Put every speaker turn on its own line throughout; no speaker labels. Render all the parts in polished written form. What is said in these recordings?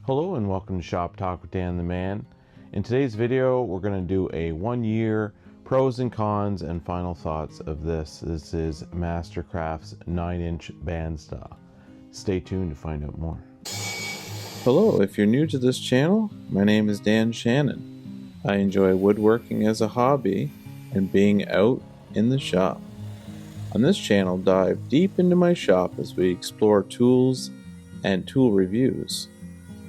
Hello and welcome to Shop Talk with Dan the Man. In today's video, we're going to do a 1 year pros and cons and final thoughts of this. This is Mastercraft's 9-inch bandsaw. Stay tuned to find out more.
Hello, if you're new to this channel, my name is Dan Shannon. I enjoy woodworking as a hobby and being out in the shop. On this channel, dive deep into my shop as we explore tools and tool reviews,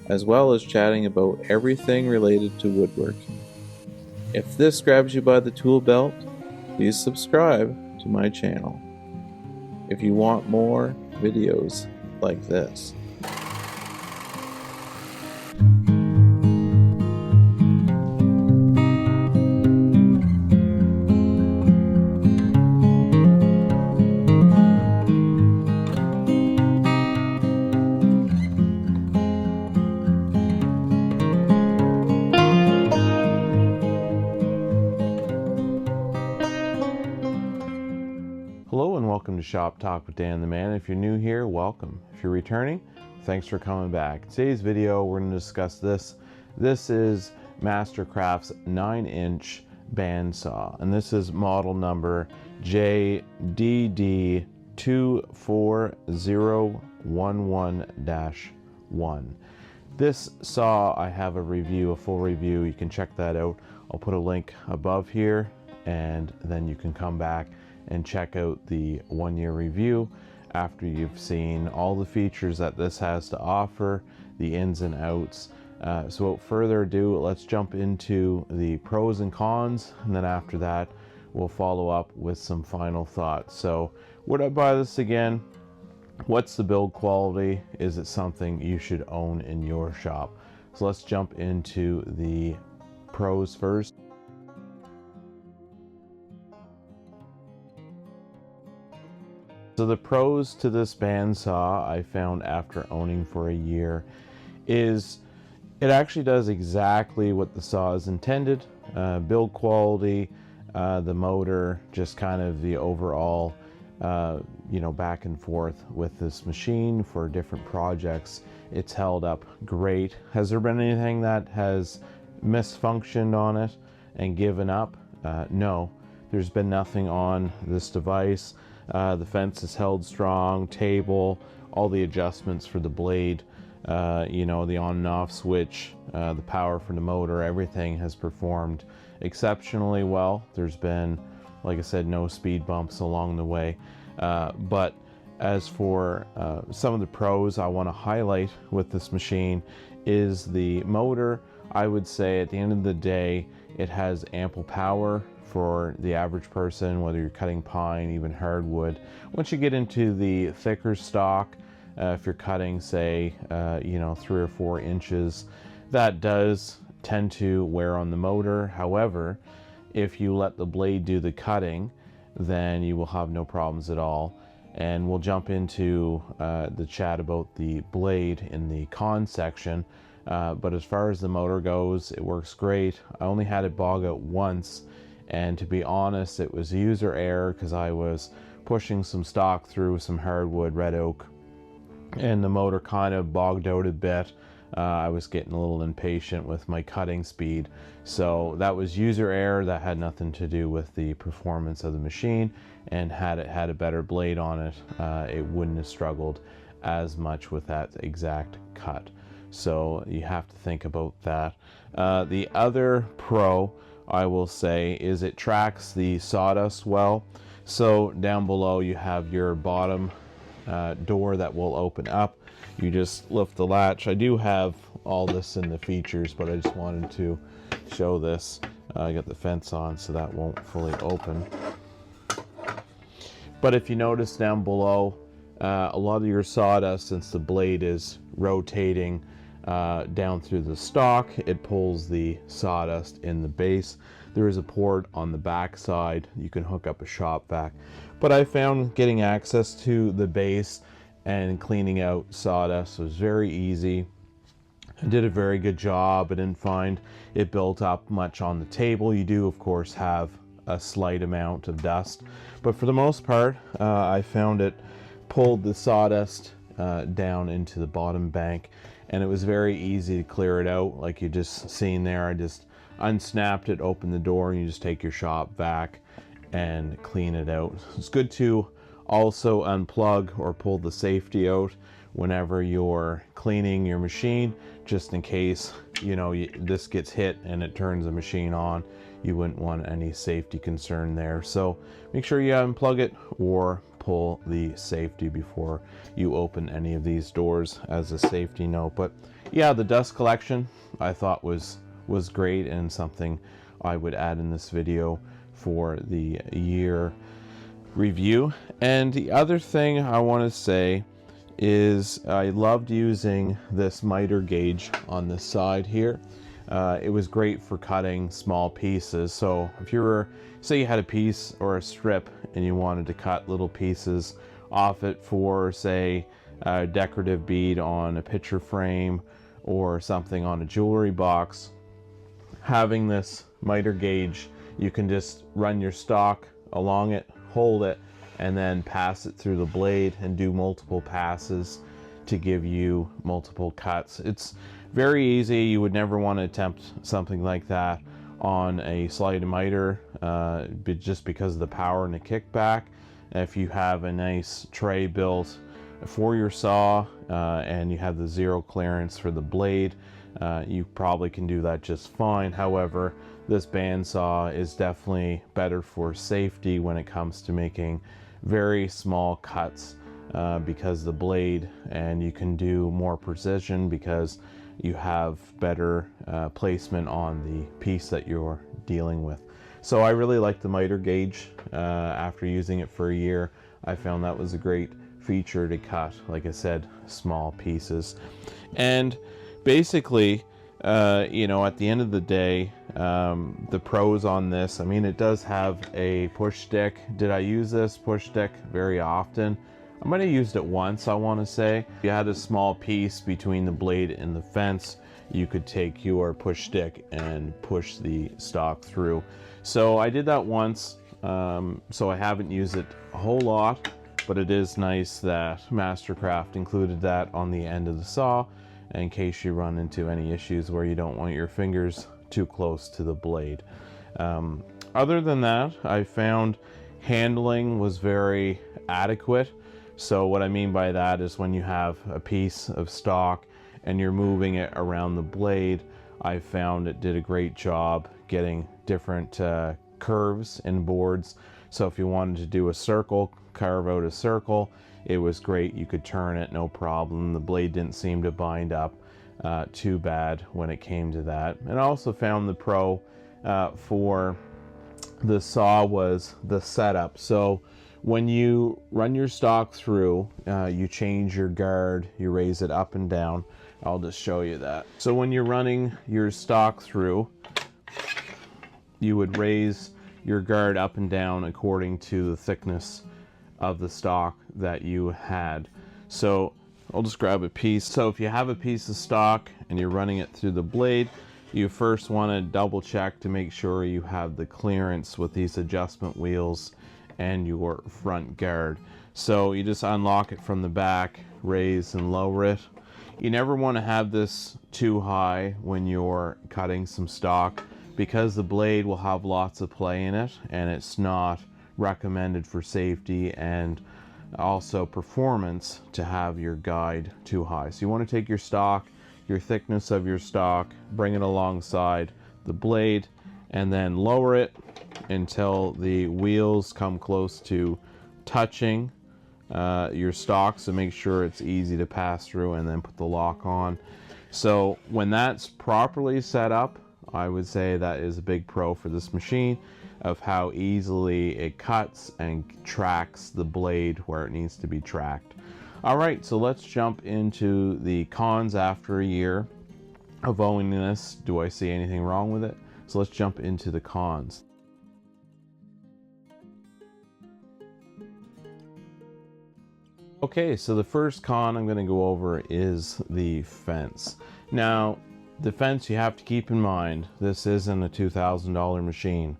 as well as chatting about everything related to woodworking. If this grabs you by the tool belt, please subscribe to my channel if you want more videos like this.
Hello and welcome to Shop Talk with Dan the Man. If you're new here, welcome. If you're returning, thanks for coming back. Today's video, we're going to discuss this. This is Mastercraft's 9-inch bandsaw, and this is model number JDD240II-II. This saw, I have a full review. You can check that out. I'll put a link above here, and then you can come back and check out the 1 year review after you've seen all the features that this has to offer, the ins and outs. So without further ado, let's jump into the pros and cons, and then after that we'll follow up with some final thoughts. So would I buy this again? What's the build quality? Is it something you should own in your shop? So let's jump into the pros first. So the pros to this bandsaw I found after owning for a year is it actually does exactly what the saw is intended. Build quality, the motor, just kind of the overall back and forth with this machine for different projects. It's held up great. Has there been anything that has misfunctioned on it and given up? No, there's been nothing on this device. The fence is held strong, table, all the adjustments for the blade, the on and off switch, the power for the motor, everything has performed exceptionally well. There's been, like I said, no speed bumps along the way. But as for some of the pros I want to highlight with this machine is the motor. I would say at the end of the day, it has ample power for the average person, whether you're cutting pine, even hardwood. Once you get into the thicker stock, if you're cutting, say, 3 or 4 inches, that does tend to wear on the motor. However, if you let the blade do the cutting, then you will have no problems at all. And we'll jump into the chat about the blade in the con section. But as far as the motor goes, it works great. I only had it bog out once, and to be honest, it was user error because I was pushing some stock through some hardwood red oak, and the motor kind of bogged out a bit. I was getting a little impatient with my cutting speed, so that was user error. That had nothing to do with the performance of the machine, and had it had a better blade on it, it wouldn't have struggled as much with that exact cut. So you have to think about that. The other pro I will say is it tracks the sawdust well. So down below you have your bottom door that will open up. You just lift the latch. I do have all this in the features, but I just wanted to show this. I got the fence on, so that won't fully open. But if you notice down below, a lot of your sawdust, since the blade is rotating down through the stock, it pulls the sawdust in the base. There is a port on the back side. You can hook up a shop vac. But I found getting access to the base and cleaning out sawdust was very easy. I did a very good job. I didn't find it built up much on the table. You do, of course, have a slight amount of dust, but for the most part, I found it pulled the sawdust down into the bottom bank, and it was very easy to clear it out. Like you just seen there, I just unsnapped it, opened the door, and you just take your shop vac and clean it out. It's good to also unplug or pull the safety out whenever you're cleaning your machine, just in case, you know, this gets hit and it turns the machine on. You wouldn't want any safety concern there. So make sure you unplug it or pull the safety before you open any of these doors as a safety note. But yeah, the dust collection I thought was great, and something I would add in this video for the year review. And the other thing I want to say is I loved using this miter gauge on this side here. It was great for cutting small pieces. So if you were, say you had a piece or a strip and you wanted to cut little pieces off it for, say, a decorative bead on a picture frame or something on a jewelry box, having this miter gauge, you can just run your stock along it, hold it, and then pass it through the blade and do multiple passes to give you multiple cuts. It's very easy. You would never want to attempt something like that on a slide miter, just because of the power and the kickback. If you have a nice tray built for your saw and you have the zero clearance for the blade, you probably can do that just fine. However, this bandsaw is definitely better for safety when it comes to making very small cuts, because the blade, and you can do more precision because you have better placement on the piece that you're dealing with. So I really like the miter gauge. After using it for a year, I found that was a great feature to cut, like I said, small pieces. And basically, you know, at the end of the day, the pros on this, I mean, it does have a push stick. Did I use this push stick very often? I might have used it once, I want to say. If you had a small piece between the blade and the fence, you could take your push stick and push the stock through. So I did that once, so I haven't used it a whole lot, but it is nice that Mastercraft included that on the end of the saw in case you run into any issues where you don't want your fingers too close to the blade. Other than that, I found handling was very adequate. So what I mean by that is when you have a piece of stock and you're moving it around the blade, I found it did a great job getting different curves in boards. So if you wanted to do a circle, carve out a circle, it was great. You could turn it, no problem. The blade didn't seem to bind up too bad when it came to that. And I also found the pro for the saw was the setup. So when you run your stock through, you change your guard, you raise it up and down. I'll just show you that. So when you're running your stock through, you would raise your guard up and down according to the thickness of the stock that you had. So I'll just grab a piece. So if you have a piece of stock and you're running it through the blade, you first want to double check to make sure you have the clearance with these adjustment wheels and your front guard. So you just unlock it from the back, raise and lower it. You never want to have this too high when you're cutting some stock, because the blade will have lots of play in it and it's not recommended for safety and also performance to have your guide too high. So you want to take your stock, your thickness of your stock, bring it alongside the blade, and then lower it until the wheels come close to touching your stock. So make sure it's easy to pass through, and then put the lock on. So when that's properly set up, I would say that is a big pro for this machine, of how easily it cuts and tracks the blade where it needs to be tracked. All right, so let's jump into the cons after a year of owning this. Do I see anything wrong with it? So let's jump into the cons. Okay, so the first con I'm going to go over is the fence. Now, the fence, you have to keep in mind, this isn't a $2,000 machine.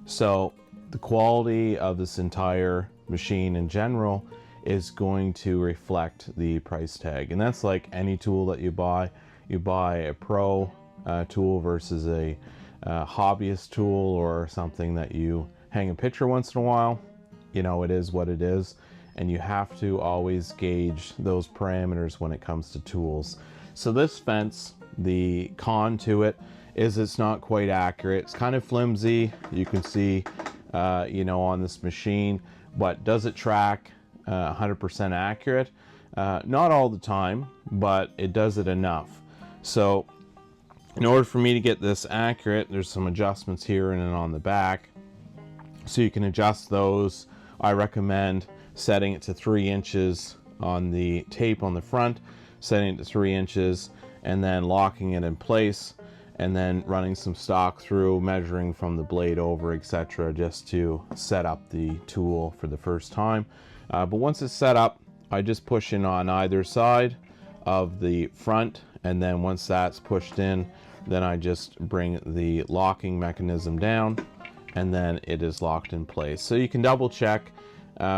So the quality of this entire machine in general is going to reflect the price tag. And that's like any tool that you buy. You buy a pro tool versus a hobbyist tool, or something that you hang a picture once in a while. You know, it is what it is, and you have to always gauge those parameters when it comes to tools. So this fence, the con to it is it's not quite accurate. It's kind of flimsy, you can see you know, on this machine, but does it track 100% accurate? Not all the time, but it does it enough. So in order for me to get this accurate, there's some adjustments here and then on the back. So you can adjust those. I recommend setting it to 3 inches on the tape on the front, setting it to 3 inches, and then locking it in place, and then running some stock through, measuring from the blade over, etc., just to set up the tool for the first time. But once it's set up, I just push in on either side of the front, and then once that's pushed in, then I just bring the locking mechanism down, and then it is locked in place. So you can double check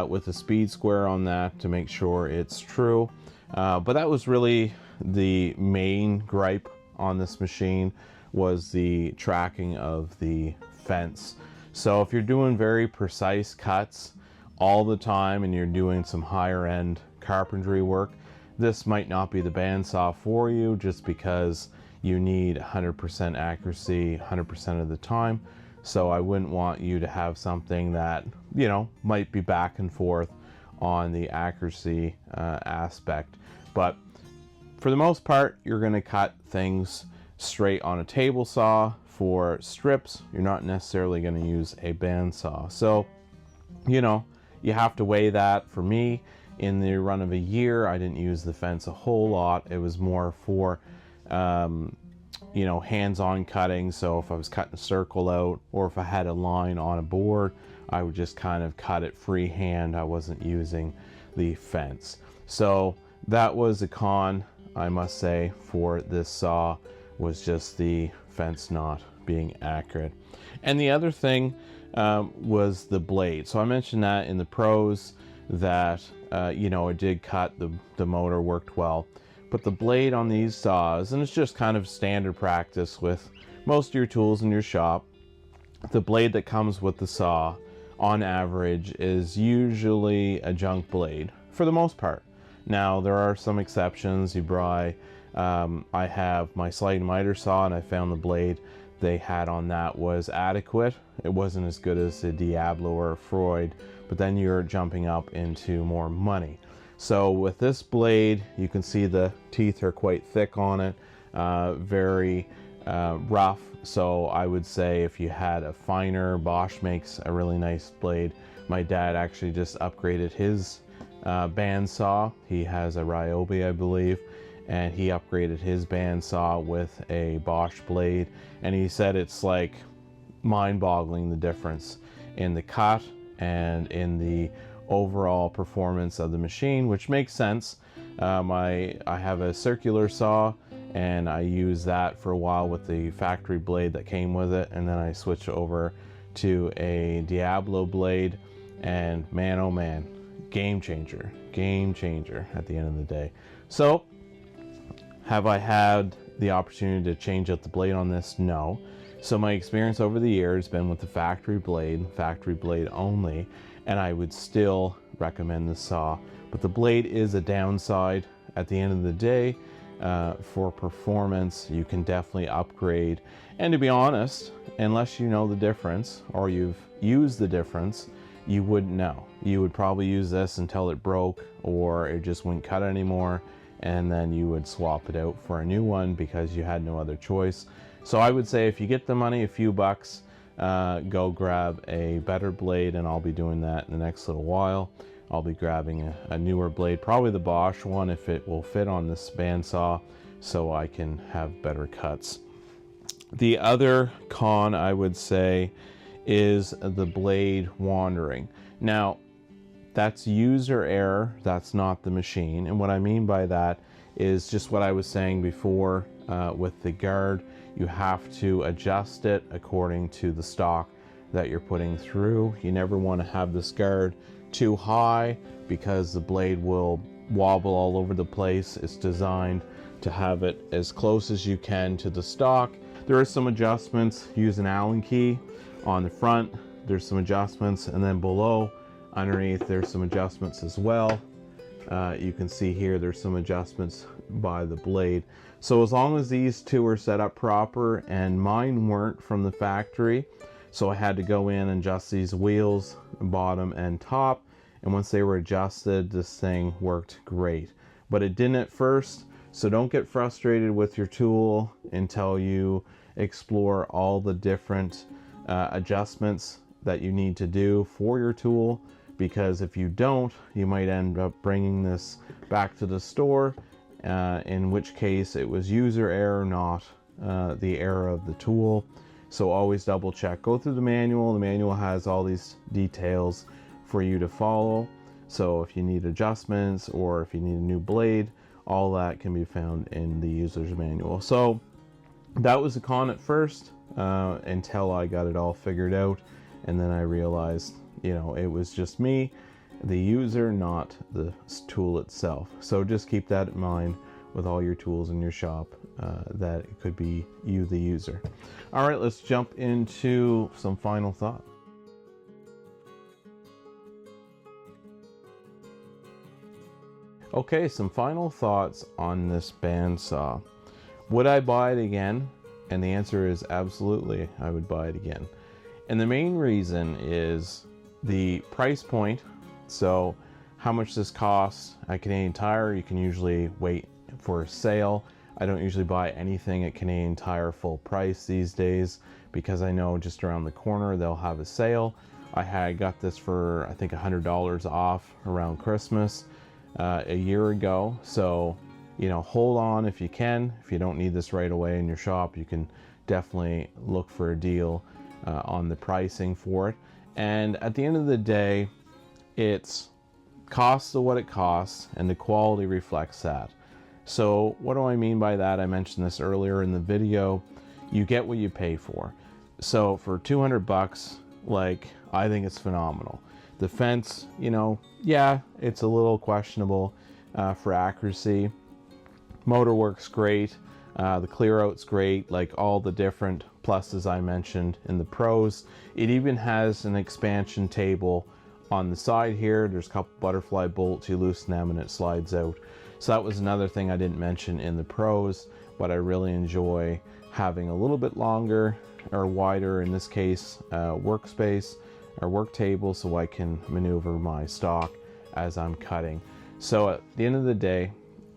with a speed square on that to make sure it's true. But that was really the main gripe on this machine, was the tracking of the fence. So if you're doing very precise cuts all the time and you're doing some higher end carpentry work, this might not be the bandsaw for you, just because you need 100% accuracy 100% of the time. So I wouldn't want you to have something that, you know, might be back and forth on the accuracy aspect. But for the most part, you're going to cut things straight on a table saw. For strips, you're not necessarily going to use a bandsaw. So, you know, you have to weigh that. For me, in the run of a year, I didn't use the fence a whole lot. It was more for you know, hands-on cutting. So if I was cutting a circle out, or if I had a line on a board, I would just kind of cut it freehand. I wasn't using the fence. So that was a con, I must say, for this saw, was just the fence not being accurate. And the other thing was the blade. So I mentioned that in the pros, that you know, it did cut, the motor worked well. But the blade on these saws, and it's just kind of standard practice with most of your tools in your shop, the blade that comes with the saw on average is usually a junk blade for the most part. Now there are some exceptions. You buy, I have my slide and miter saw, and I found the blade they had on that was adequate. It wasn't as good as the Diablo or a Freud, but then you're jumping up into more money. So with this blade, you can see the teeth are quite thick on it, very rough. So I would say if you had a finer, Bosch makes a really nice blade. My dad actually just upgraded his bandsaw. He has a Ryobi, I believe, and he upgraded his bandsaw with a Bosch blade. And he said it's like mind-boggling, the difference in the cut and in the overall performance of the machine, which makes sense. I have a circular saw, and I used that for a while with the factory blade that came with it, and then I switched over to a Diablo blade, and man, oh man, game changer at the end of the day. So have I had the opportunity to change out the blade on this? No. So my experience over the years has been with the factory blade only, and I would still recommend the saw. But the blade is a downside at the end of the day. For performance, you can definitely upgrade. And to be honest, unless you know the difference or you've used the difference, you wouldn't know. You would probably use this until it broke or it just wouldn't cut anymore, and then you would swap it out for a new one because you had no other choice. So I would say if you get the money, a few bucks, go grab a better blade, and I'll be doing that in the next little while. I'll be grabbing a newer blade, probably the Bosch one if it will fit on this bandsaw, so I can have better cuts. The other con, I would say, is the blade wandering. Now, that's user error, that's not the machine. And what I mean by that is just what I was saying before with the guard. You have to adjust it according to the stock that you're putting through. You never want to have this guard too high because the blade will wobble all over the place. It's designed to have it as close as you can to the stock. There are some adjustments. Use an Allen key on the front. There's some adjustments, and then below underneath there's some adjustments as well. You can see here there's some adjustments by the blade. So as long as these two are set up proper, and mine weren't from the factory, so I had to go in and adjust these wheels, bottom and top, and once they were adjusted, this thing worked great. But it didn't at first, so don't get frustrated with your tool until you explore all the different adjustments that you need to do for your tool, because if you don't, you might end up bringing this back to the store, in which case it was user error, not the error of the tool. So always double check. Go through the manual. The manual has all these details for you to follow. So if you need adjustments or if you need a new blade, all that can be found in the user's manual. So that was a con at first, until I got it all figured out, and then I realized, you know, it was just me, the user, not the tool itself. So just keep that in mind with all your tools in your shop, that it could be you, the user. All right, let's jump into some final thoughts. Okay, some final thoughts on this bandsaw. Would I buy it again? And the answer is absolutely, I would buy it again. And the main reason is the price point. So how much this costs at Canadian Tire, you can usually wait for a sale. I don't usually buy anything at Canadian Tire full price these days, because I know just around the corner they'll have a sale. I had got this for I think $100 off around Christmas a year ago. So, you know, hold on if you can. If you don't need this right away in your shop, you can definitely look for a deal on the pricing for it. And at the end of the day, it's costs of what it costs, and the quality reflects that. So what do I mean by that? I mentioned this earlier in the video. You get what you pay for. So for 200 bucks, like, I think it's phenomenal. The fence, you know, yeah, it's a little questionable for accuracy. Motor works great. The clear out's great, like all the different pluses I mentioned in the pros. It even has an expansion table on the side here. There's a couple butterfly bolts, you loosen them and it slides out. So that was another thing I didn't mention in the pros, but I really enjoy having a little bit longer or wider, in this case, workspace or work table, so I can maneuver my stock as I'm cutting. So at the end of the day,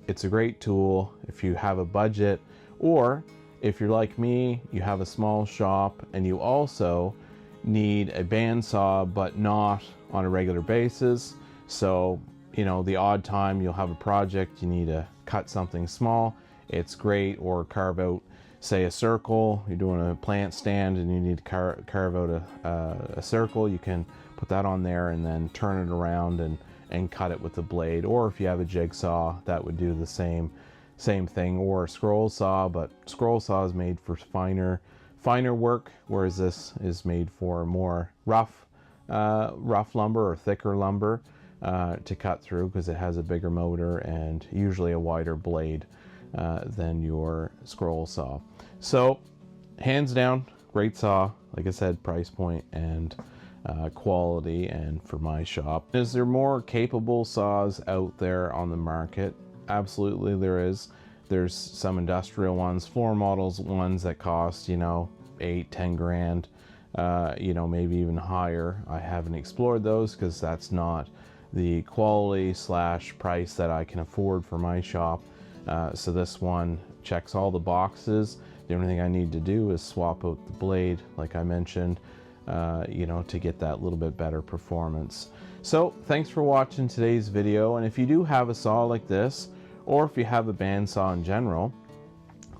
it's a great tool if you have a budget, or if you're like me, you have a small shop and you also need a bandsaw, but not on a regular basis. So, you know, the odd time you'll have a project, you need to cut something small, it's great. Or carve out, say, a circle. You're doing a plant stand and you need to carve out a circle. You can put that on there and then turn it around and cut it with the blade. Or if you have a jigsaw, that would do the same thing. Or a scroll saw, but scroll saw is made for finer work, whereas this is made for more rough lumber or thicker lumber to cut through, because it has a bigger motor and usually a wider blade than your scroll saw. So hands down, great saw. Like I said, price point and quality, and for my shop. Is there more capable saws out there on the market? Absolutely there is. There's some industrial ones, floor models ones that cost, you know, 8-10 grand, you know, maybe even higher. I haven't explored those because that's not the quality / price that I can afford for my shop. So this one checks all the boxes. The only thing I need to do is swap out the blade, like I mentioned, you know, to get that little bit better performance. So thanks for watching today's video. And if you do have a saw like this, or if you have a bandsaw in general,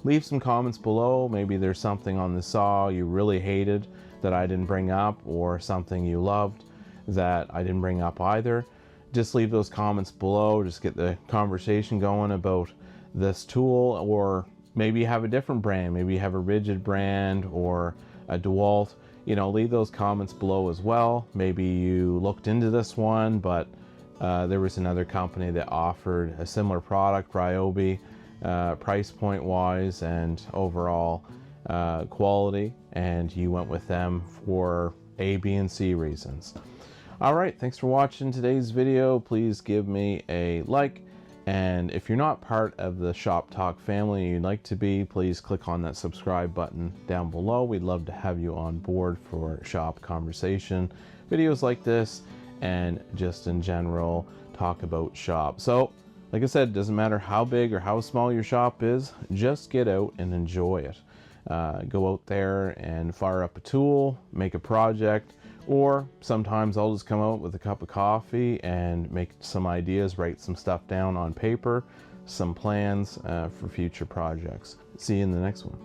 leave some comments below. Maybe there's something on the saw you really hated that I didn't bring up, or something you loved that I didn't bring up either. Just leave those comments below. Just get the conversation going about this tool. Or maybe you have a different brand. Maybe you have a rigid brand or a DeWalt. leave those comments below as well. Maybe you looked into this one, but there was another company that offered a similar product, Ryobi, price point wise and overall quality, and you went with them for A, B, and C reasons. All right, thanks for watching today's video. Please give me a like, and if you're not part of the Shop Talk family and you'd like to be, please click on that subscribe button down below. We'd love to have you on board for shop conversation, videos like this, and just in general talk about shop. So like I said, it doesn't matter how big or how small your shop is, just get out and enjoy it. Go out there and fire up a tool, make a project, or sometimes I'll just come out with a cup of coffee and make some ideas, write some stuff down on paper, some plans for future projects. See you in the next one.